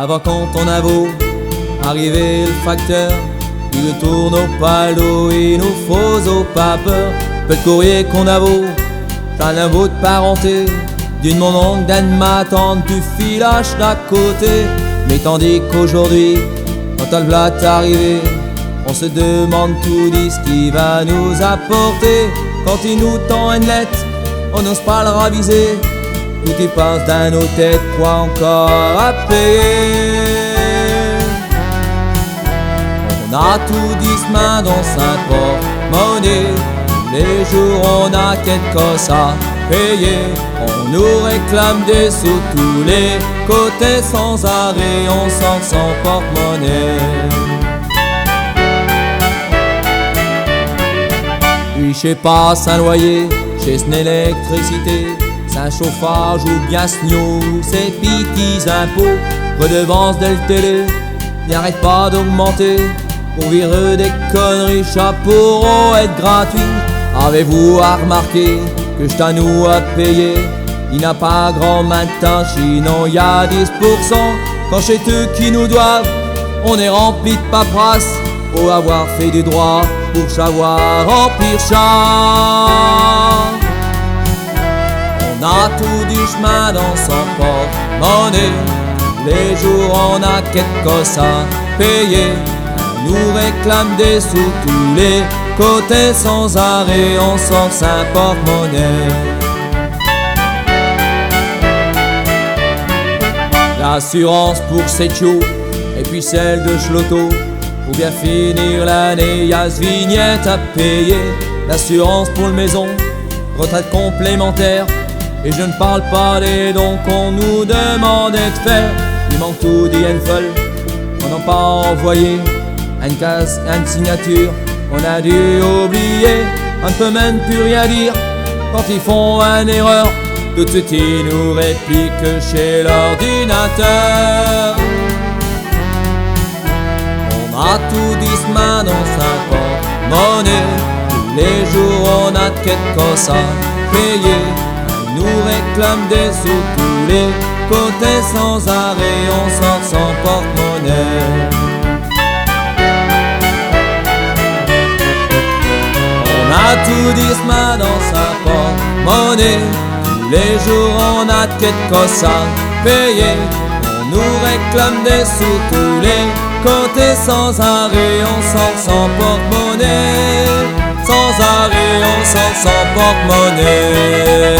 Avant quand on a beau arriver le facteur, il tourne au palo, il nous faut au papeur. Peu de courrier qu'on a beau, t'as un bout de parenté, d'une mon oncle, d'un ma tante, du filage d'à côté. Mais tandis qu'aujourd'hui, quand t'as le plat arrivé, on se demande tout dit ce qui va nous apporter. Quand il nous tend une lettre, on n'ose pas le raviser. Tout y passe dans nos têtes, quoi encore à payer. On a tout dit ce main dans un porte-monnaie. Tous les jours on a quelque chose à payer. On nous réclame des sous tous les côtés sans arrêt, on sort sans porte-monnaie. Puis je sais pas, c'est un loyer, chez c'est une électricité, c'est un chauffage ou bien snow, c'est petits impôts, redevance de la télé, n'arrête pas d'augmenter, pour virer des conneries, chapeau être gratuit. Avez-vous remarqué que j't'ai à nous à payer? Il n'a pas grand matin, sinon y a 10%. Quand chez eux qui nous doivent, on est rempli de paperasse, pour avoir fait du droit, pour savoir remplir ça. On a tout du chemin dans son porte-monnaie. Les jours on a quelque chose à payer. On nous réclame des sous tous les côtés sans arrêt, on sort sa porte-monnaie. L'assurance pour Setio et puis celle de Schlotto. Pour bien finir l'année, y'a ce vignette à payer. L'assurance pour le maison, retraite complémentaire. Et je ne parle pas des dons qu'on nous demandait de faire. Il manque tout d'IN folle, on n'a pas envoyé. Une case, une signature, on a dû oublier. On ne peut même plus rien dire quand ils font une erreur. Tout de suite ils nous répliquent chez l'ordinateur. On a tout dit ce main dans sa porte-monnaie. Tous les jours on a quelque chose à payer. On nous réclame des sous tous les côtés sans arrêt, on sort sans porte-monnaie. On a tout dit ce main dans sa porte-monnaie. Tous les jours on a quelque chose à payer. On nous réclame des sous tous les côtés sans arrêt, on sort sans porte-monnaie. Sans arrêt, on sort sans porte-monnaie.